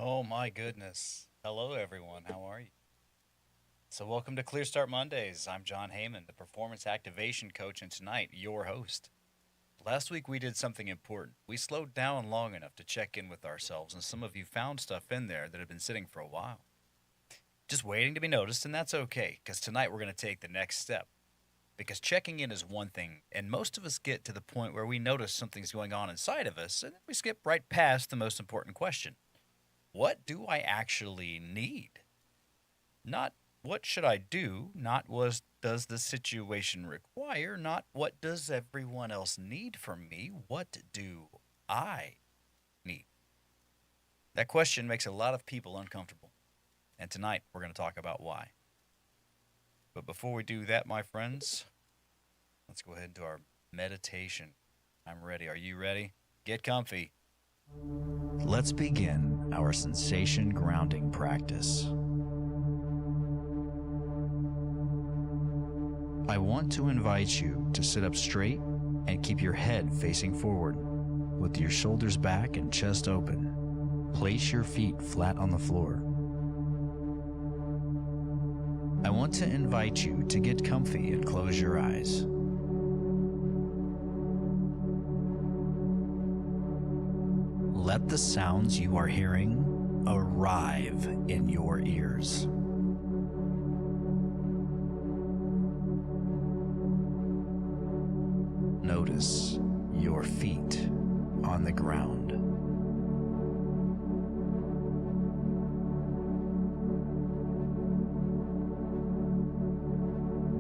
Oh my goodness. Hello everyone. How are you? So welcome to Clear Start Mondays. I'm John Hehman, the performance activation coach, and tonight your host. Last week we did something important. We slowed down long enough to check in with ourselves, and some of you found stuff in there that had been sitting for a while. Just waiting to be noticed, and that's okay, because tonight we're going to take the next step. Because checking in is one thing, and most of us get to the point where we notice something's going on inside of us, and then we skip right past the most important question. What do I actually need? Not what should I do, not what does the situation require, not what does everyone else need from me, what do I need? That question makes a lot of people uncomfortable. And tonight we're going to talk about why. But before we do that, my friends, let's go ahead and do our meditation. I'm ready. Are you ready? Get comfy. Let's begin our sensation grounding practice. I want to invite you to sit up straight and keep your head facing forward, with your shoulders back and chest open. Place your feet flat on the floor. I want to invite you to get comfy and close your eyes. Let the sounds you are hearing arrive in your ears. Notice your feet on the ground.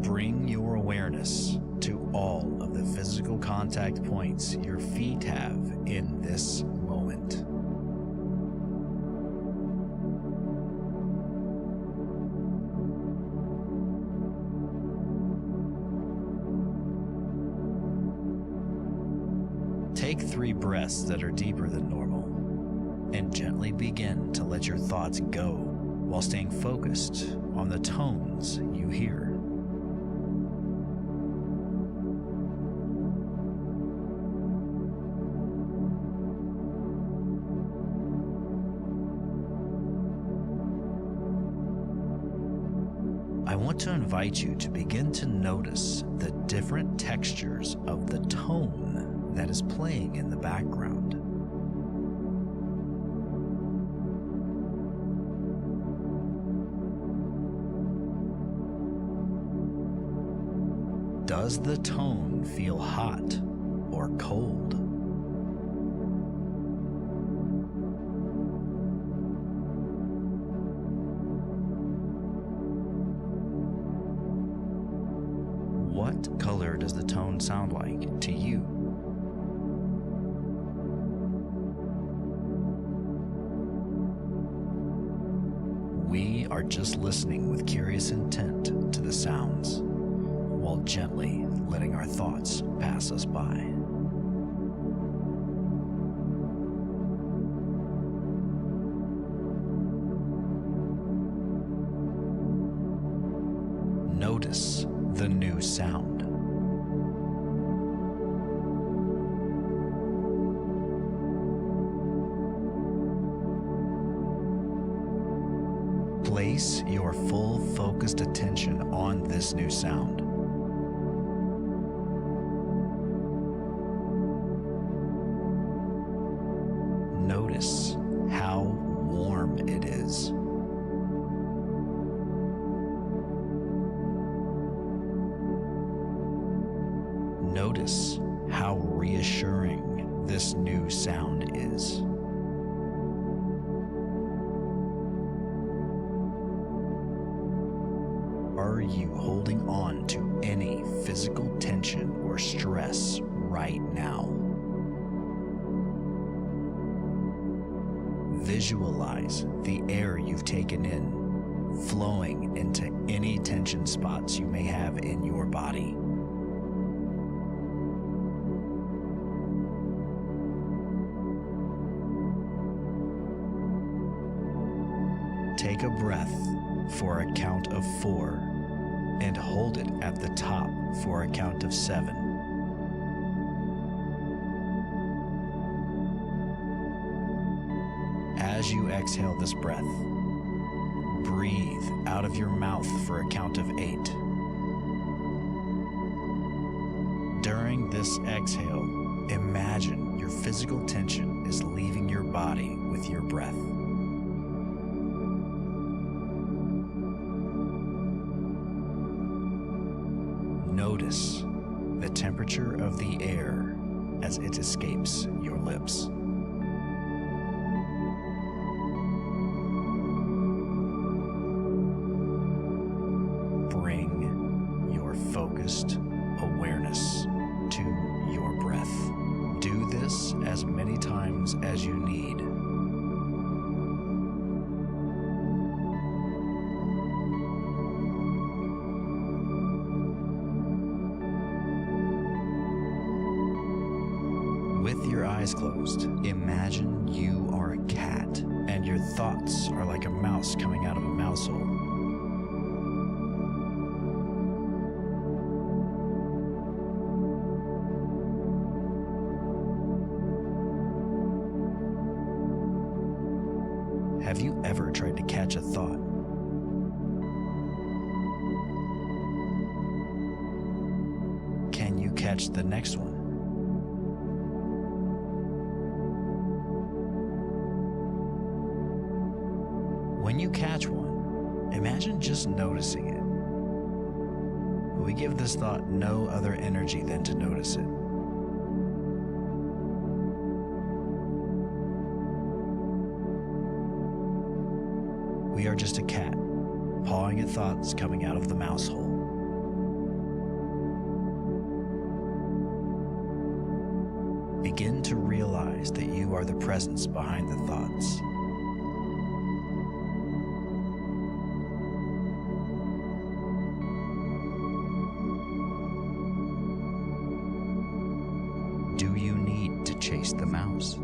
Bring your awareness to all of the physical contact points your feet have in this moment. Take 3 breaths that are deeper than normal, and gently begin to let your thoughts go while staying focused on the tones you hear. I want to invite you to begin to notice the different textures of the tone that is playing in the background. Does the tone feel hot or cold? What color does the tone sound like to you? We are just listening with curious intent to the sounds, while gently letting our thoughts pass us by. Notice the new sound. Place your full focused attention on this new sound. Notice how warm it is. Notice how reassuring this new sound is. Are you holding on to any physical tension or stress right now? Visualize the air you've taken in flowing into any tension spots you may have in your body. Take a breath for a count of 4 and hold it at the top for a count of 7. As you exhale this breath, breathe out of your mouth for a count of 8. During this exhale, imagine your physical tension is leaving your body with your breath. Notice the temperature of the air as it escapes your lips. Bring your focused awareness to your breath. Do this as many times as you need. With your eyes closed, imagine you are a cat and your thoughts are like a mouse coming out of a mouse hole. Have you ever tried to catch a thought? Can you catch the next one? When you catch one, imagine just noticing it. We give this thought no other energy than to notice it. We are just a cat, pawing at thoughts coming out of the mouse hole. Begin to realize that you are the presence behind the thoughts. Do you need to chase the mouse?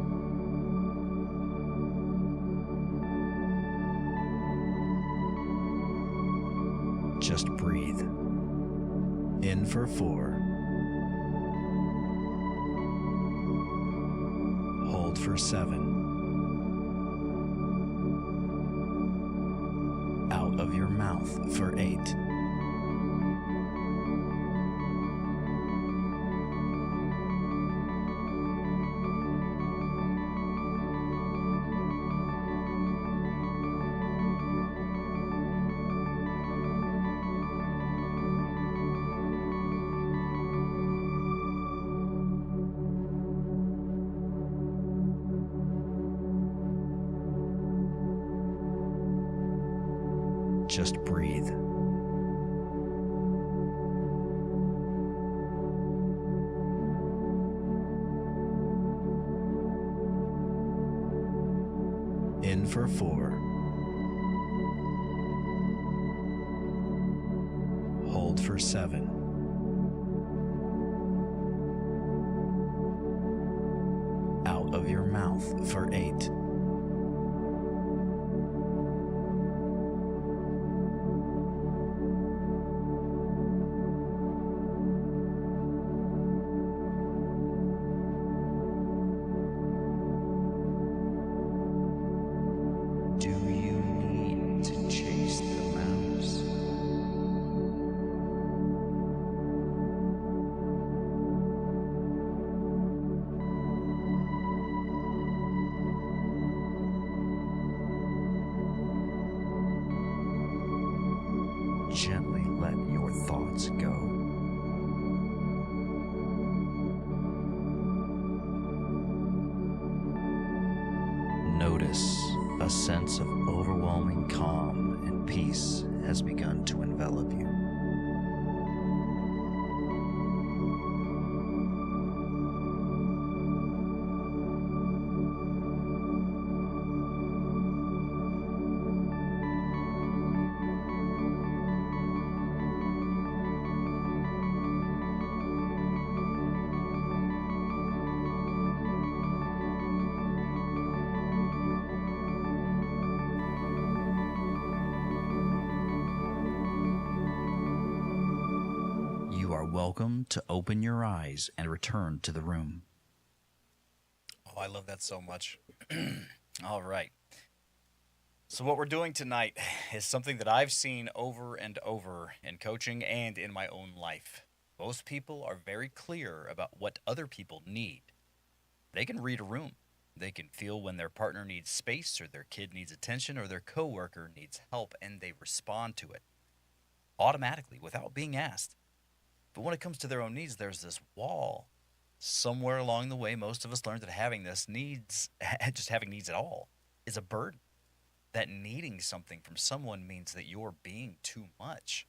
Just breathe. In for 4. Hold for 7. Out of your mouth for 8. Just breathe. In for 4. Hold for 7. Out of your mouth for 8. Do you need to chase the mouse? Gently let your thoughts go. Notice a sense of overwhelming calm and peace has begun to envelop you. You are welcome to open your eyes and return to the room. Oh, I love that so much. All right. So, what we're doing tonight is something that I've seen over and over in coaching and in my own life. Most people are very clear about what other people need. They can read a room. They can feel when their partner needs space or their kid needs attention or their coworker needs help, and they respond to it automatically without being asked. But when it comes to their own needs, there's this wall. Somewhere along the way, most of us learned that having this needs, just having needs at all, is a burden. That needing something from someone means that you're being too much.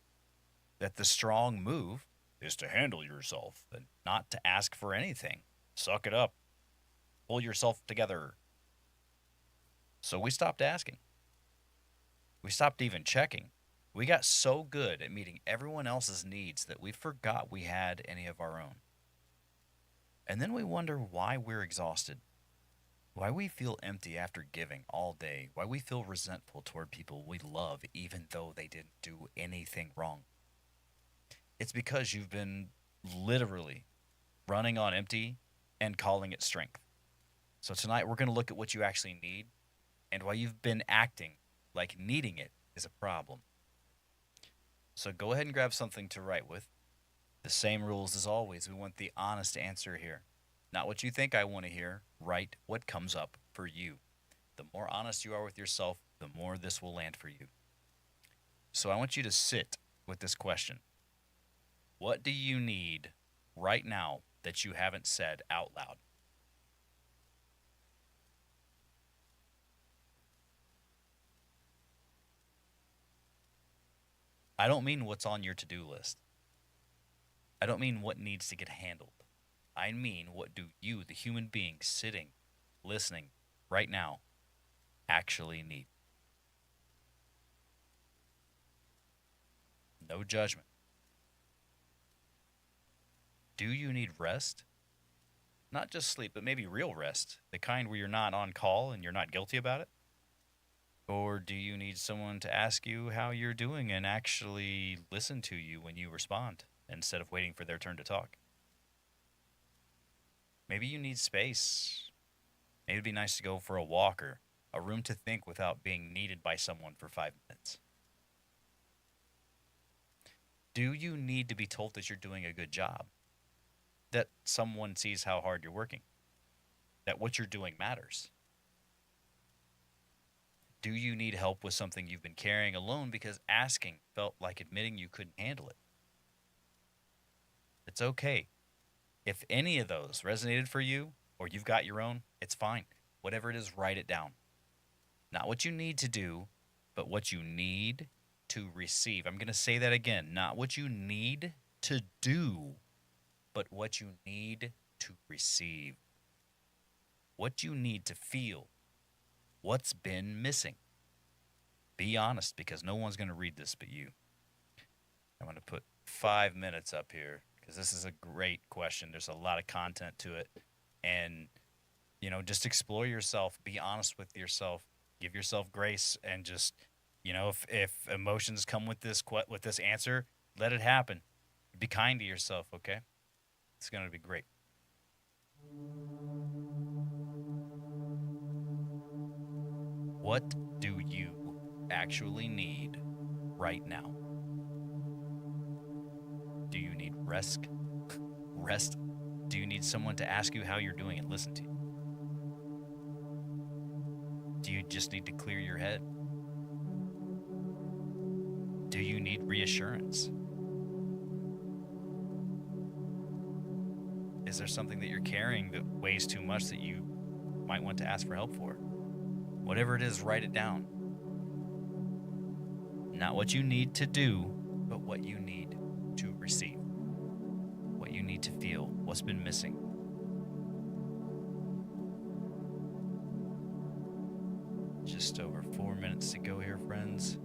That the strong move is to handle yourself and not to ask for anything. Suck it up. Pull yourself together. So we stopped asking. We stopped even checking. We got so good at meeting everyone else's needs that we forgot we had any of our own. And then we wonder why we're exhausted, why we feel empty after giving all day, why we feel resentful toward people we love even though they didn't do anything wrong. It's because you've been literally running on empty and calling it strength. So tonight we're going to look at what you actually need and why you've been acting like needing it is a problem. So go ahead and grab something to write with. The same rules as always. We want the honest answer here. Not what you think I want to hear. Write what comes up for you. The more honest you are with yourself, the more this will land for you. So I want you to sit with this question. What do you need right now that you haven't said out loud? I don't mean what's on your to-do list. I don't mean what needs to get handled. I mean, what do you, the human being sitting, listening right now, actually need? No judgment. Do you need rest? Not just sleep, but maybe real rest, the kind where you're not on call and you're not guilty about it? Or do you need someone to ask you how you're doing and actually listen to you when you respond instead of waiting for their turn to talk? Maybe you need space. Maybe it'd be nice to go for a walk or a room to think without being needed by someone for 5 minutes. Do you need to be told that you're doing a good job? That someone sees how hard you're working? That what you're doing matters? Do you need help with something you've been carrying alone because asking felt like admitting you couldn't handle it? It's okay. If any of those resonated for you or you've got your own, it's fine. Whatever it is, write it down. Not what you need to do, but what you need to receive. I'm going to say that again. Not what you need to do, but what you need to receive. What you need to feel. What's been missing? Be honest, because no one's going to read this but you. I'm going to put 5 minutes up here because this is a great question. There's a lot of content to it. And, just explore yourself. Be honest with yourself. Give yourself grace and just, if emotions come with this answer, let it happen. Be kind to yourself, okay? It's going to be great. What do you actually need right now? Do you need rest? Rest? Do you need someone to ask you how you're doing and listen to you? Do you just need to clear your head? Do you need reassurance? Is there something that you're carrying that weighs too much that you might want to ask for help for? Whatever it is, write it down. Not what you need to do, but what you need to receive. What you need to feel. What's been missing. Just over 4 minutes to go here, friends.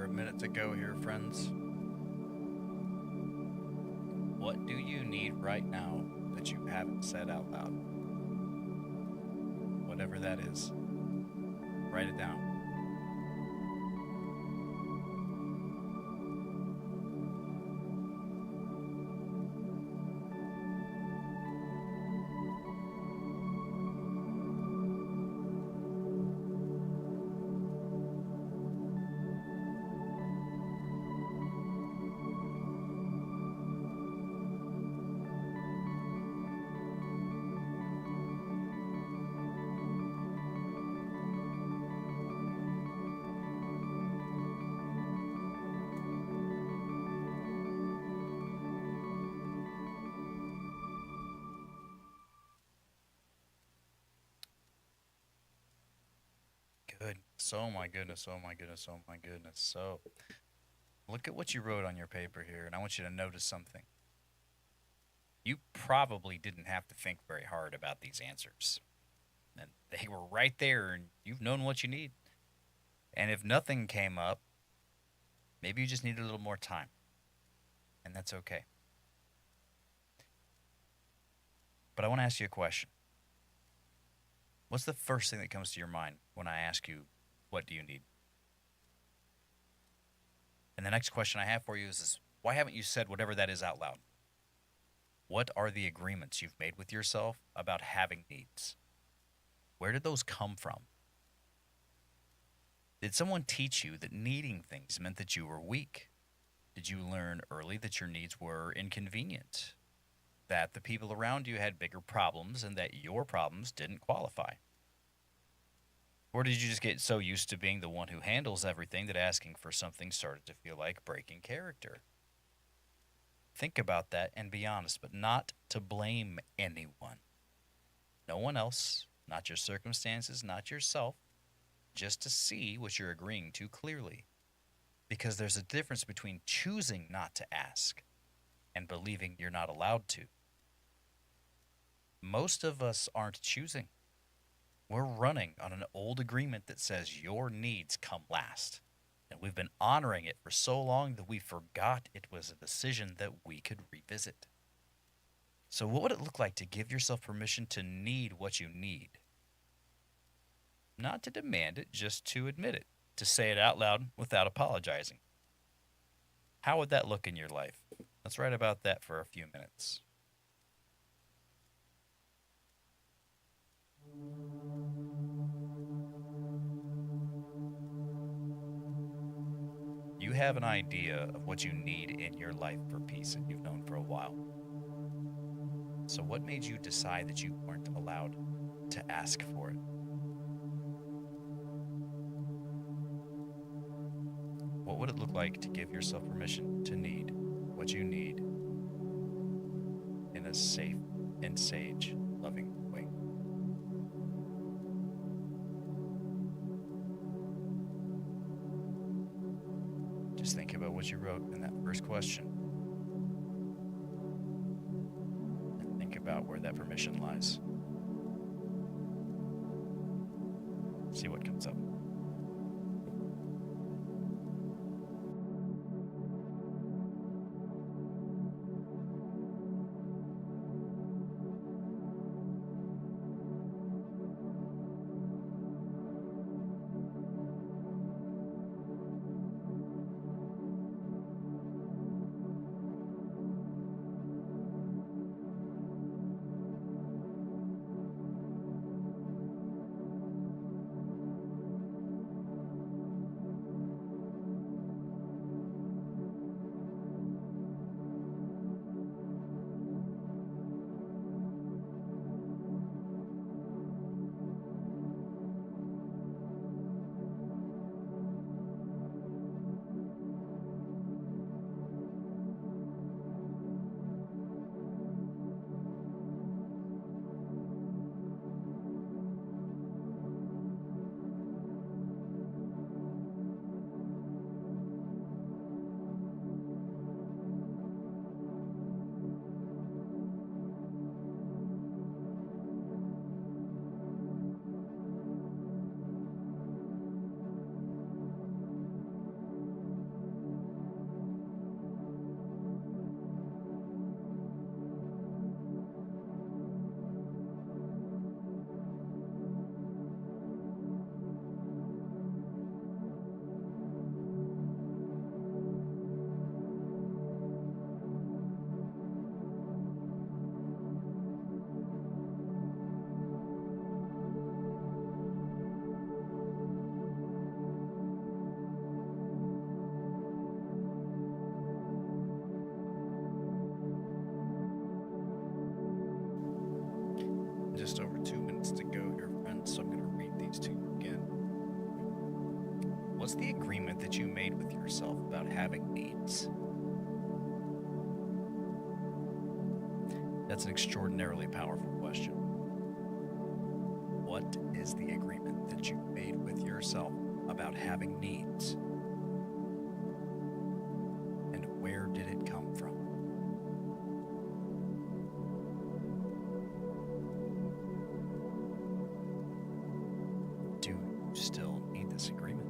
under a minute to go here, friends. What do you need right now that you haven't said out loud? Whatever that is, write it down. Good. Oh my goodness. Oh my goodness. Oh my goodness. So, look at what you wrote on your paper here, and I want you to notice something. You probably didn't have to think very hard about these answers. And they were right there, and you've known what you need. And if nothing came up, maybe you just need a little more time. And that's okay. But I want to ask you a question. What's the first thing that comes to your mind when I ask you, what do you need? And the next question I have for you is this: why haven't you said whatever that is out loud? What are the agreements you've made with yourself about having needs? Where did those come from? Did someone teach you that needing things meant that you were weak? Did you learn early that your needs were inconvenient? That the people around you had bigger problems and that your problems didn't qualify? Or did you just get so used to being the one who handles everything that asking for something started to feel like breaking character? Think about that and be honest, but not to blame anyone. No one else, not your circumstances, not yourself, just to see what you're agreeing to clearly. Because there's a difference between choosing not to ask and believing you're not allowed to. Most of us aren't choosing. We're running on an old agreement that says your needs come last. And we've been honoring it for so long that we forgot it was a decision that we could revisit. So, what would it look like to give yourself permission to need what you need? Not to demand it, just to admit it, to say it out loud without apologizing. How would that look in your life? Let's write about that for a few minutes. You have an idea of what you need in your life for peace and you've known for a while. So, what made you decide that you weren't allowed to ask for it? What would it look like to give yourself permission to need what you need in a safe and sage, loving way? Just think about what you wrote in that first question. And think about where that permission lies. See what comes up. these to you again. What's the agreement that you made with yourself about having needs? That's an extraordinarily powerful question. What is the agreement that you made with yourself about having needs? And where did it come from? Do you still need this agreement?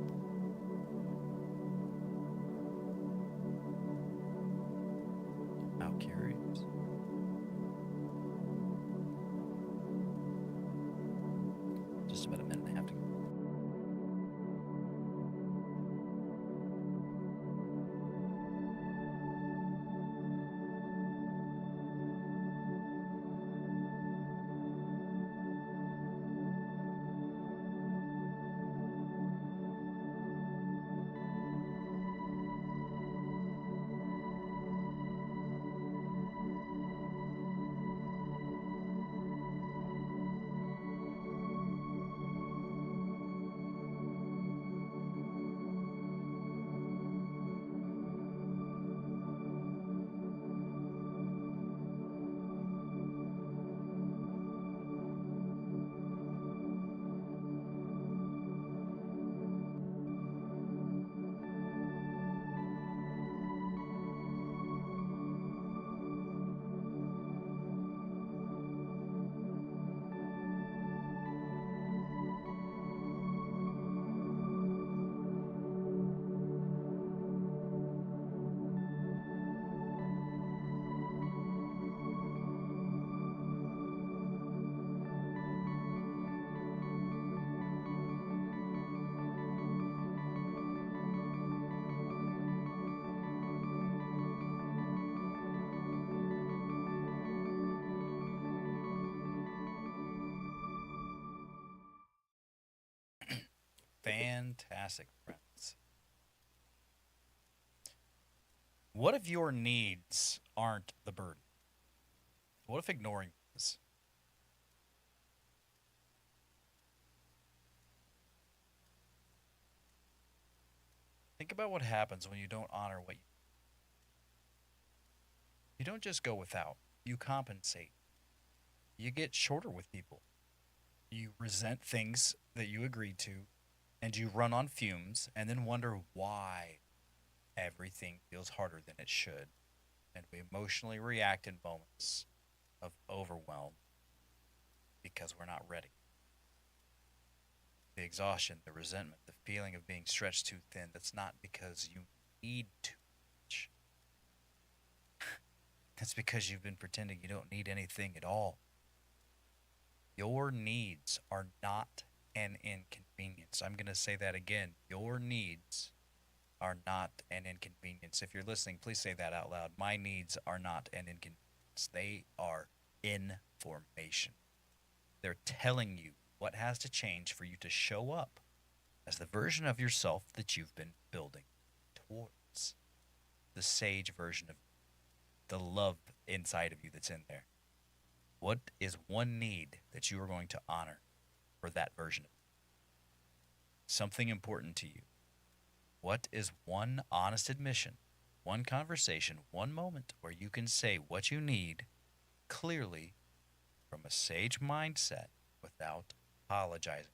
How curious. Just about a minute and a half to go. Fantastic, friends. What if your needs aren't the burden? What if ignoring is? Think about what happens when you don't honor what you don't just go without. You compensate. You get shorter with people. You resent things that you agreed to, and you run on fumes and then wonder why everything feels harder than it should. And we emotionally react in moments of overwhelm because we're not ready. The exhaustion, the resentment, the feeling of being stretched too thin, that's not because you need too much. That's because you've been pretending you don't need anything at all. Your needs are not an inconvenience. I'm going to say that again. Your needs are not an inconvenience. If you're listening, please say that out loud. My needs are not an inconvenience. They are information. They're telling you what has to change for you to show up as the version of yourself that you've been building towards. The sage version of the love inside of you that's in there. What is one need that you are going to honor for that version of you? Something important to you. What is one honest admission, one conversation, one moment where you can say what you need clearly from a sage mindset without apologizing?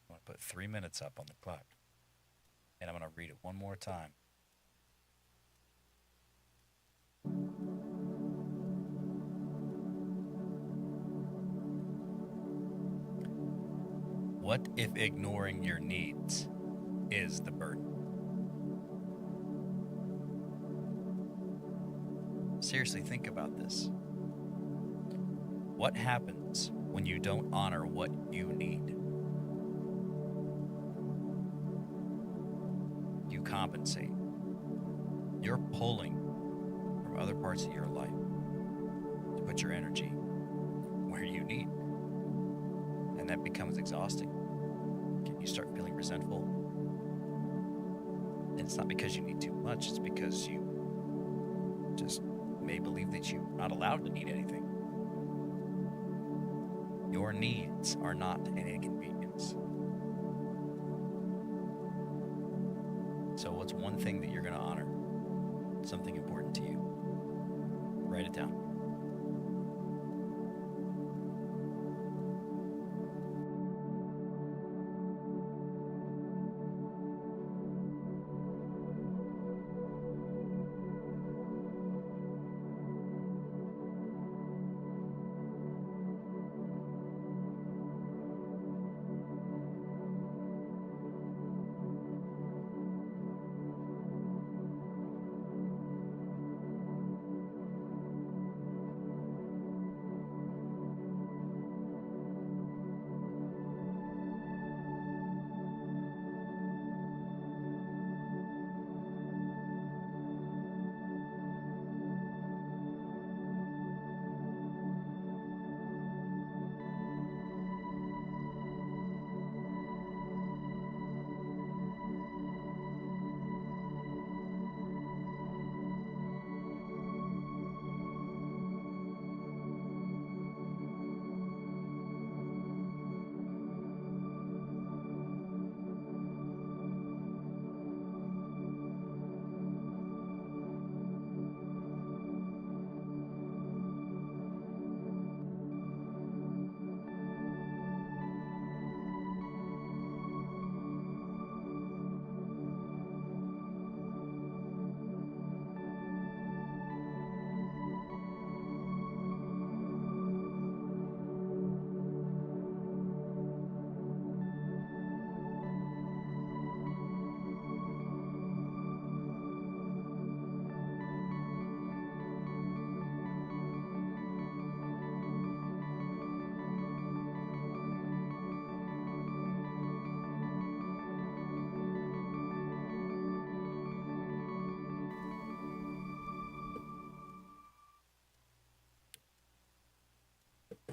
I'm going to put 3 minutes up on the clock, and I'm going to read it one more time. What if ignoring your needs is the burden? Seriously, think about this. What happens when you don't honor what you need? You compensate. You're pulling from other parts of your life to put your energy where you need. And that becomes exhausting. Can you start feeling resentful? And it's not because you need too much, it's because you just may believe that you're not allowed to need anything. Your your needs are not an inconvenience. So what's one thing that you're going to honor? Something important to you. Write it down.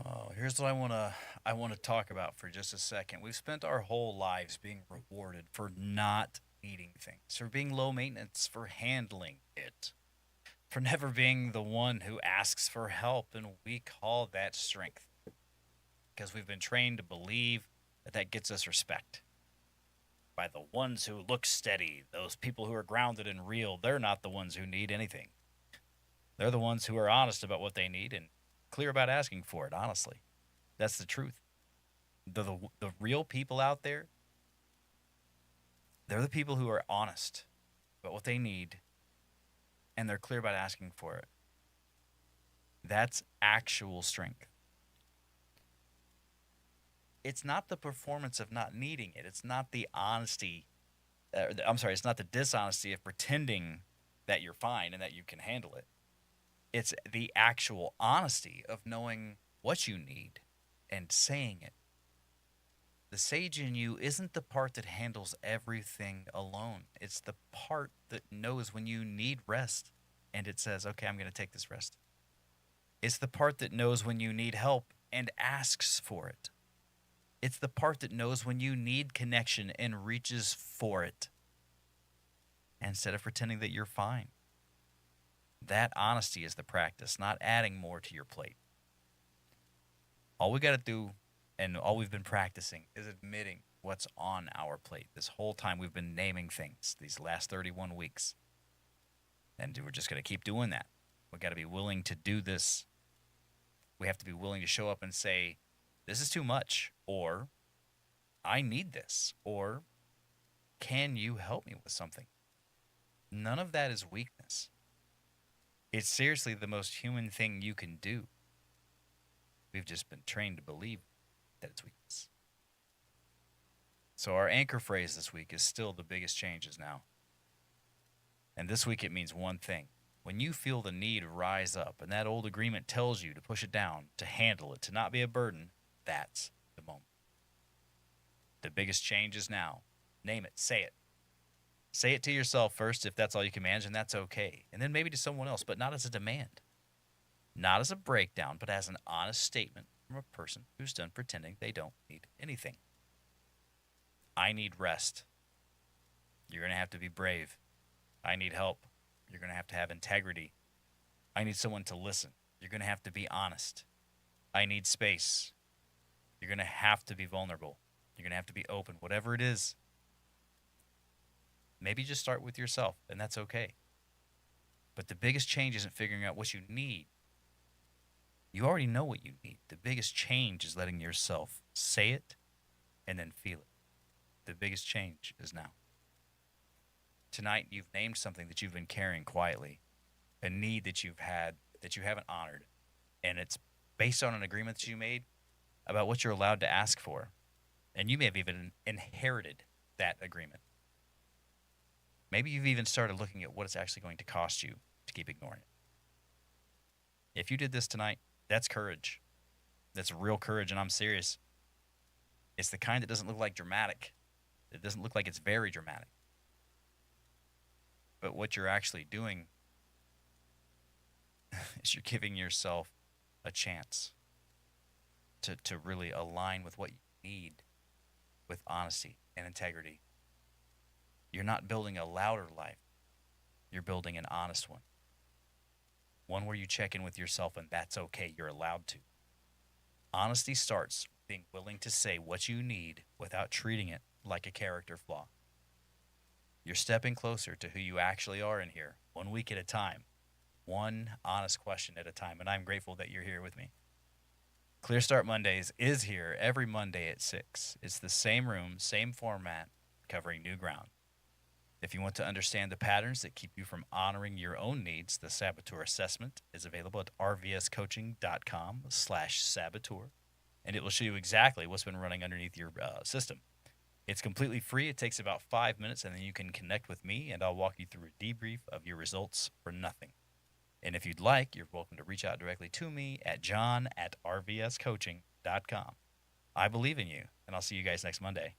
Oh, here's what I want to talk about for just a second. We've spent our whole lives being rewarded for not needing things, for being low maintenance, for handling it, for never being the one who asks for help, and we call that strength because we've been trained to believe that that gets us respect by the ones who look steady, those people who are grounded and real. They're not the ones who need anything. They're the ones who are honest about what they need and clear about asking for it, honestly. That's the truth. The real people out there, they're the people who are honest about what they need and they're clear about asking for it. That's actual strength. It's not the performance of not needing it. It's not the honesty. It's not the dishonesty of pretending that you're fine and that you can handle it. It's the actual honesty of knowing what you need and saying it. The sage in you isn't the part that handles everything alone. It's the part that knows when you need rest and it says, okay, I'm going to take this rest. It's the part that knows when you need help and asks for it. It's the part that knows when you need connection and reaches for it instead of pretending that you're fine. That honesty is the practice, not adding more to your plate. All we got to do and all we've been practicing is admitting what's on our plate. This whole time we've been naming things these last 31 weeks. And we're just going to keep doing that. We got to be willing to do this. We have to be willing to show up and say, this is too much, or I need this, or can you help me with something? None of that is weakness. It's seriously the most human thing you can do. We've just been trained to believe that it's weakness. So our anchor phrase this week is still the biggest changes now. And this week it means one thing. When you feel the need rise up and that old agreement tells you to push it down, to handle it, to not be a burden, that's the moment. The biggest change is now. Name it. Say it. Say it to yourself first if that's all you can manage, and that's okay. And then maybe to someone else, but not as a demand. Not as a breakdown, but as an honest statement from a person who's done pretending they don't need anything. I need rest. You're going to have to be brave. I need help. You're going to have integrity. I need someone to listen. You're going to have to be honest. I need space. You're going to have to be vulnerable. You're going to have to be open, whatever it is. Maybe just start with yourself, and that's okay. But the biggest change isn't figuring out what you need. You already know what you need. The biggest change is letting yourself say it and then feel it. The biggest change is now. Tonight, you've named something that you've been carrying quietly, a need that you've had that you haven't honored. And it's based on an agreement that you made about what you're allowed to ask for. And you may have even inherited that agreement. Maybe you've even started looking at what it's actually going to cost you to keep ignoring it. If you did this tonight, that's courage. That's real courage, and I'm serious. It's the kind that doesn't look like dramatic. It doesn't look like it's very dramatic. But what you're actually doing is you're giving yourself a chance to really align with what you need with honesty and integrity. You're not building a louder life. You're building an honest one. One where you check in with yourself, and that's okay. You're allowed to. Honesty starts with being willing to say what you need without treating it like a character flaw. You're stepping closer to who you actually are in here, 1 week at a time, one honest question at a time, and I'm grateful that you're here with me. Clear Start Mondays is here every Monday at 6. It's the same room, same format, covering new ground. If you want to understand the patterns that keep you from honoring your own needs, the Saboteur Assessment is available at rvscoaching.com/saboteur, and it will show you exactly what's been running underneath your system. It's completely free. It takes about 5 minutes, and then you can connect with me, and I'll walk you through a debrief of your results for nothing. And if you'd like, you're welcome to reach out directly to me at john@rvscoaching.com. I believe in you, and I'll see you guys next Monday.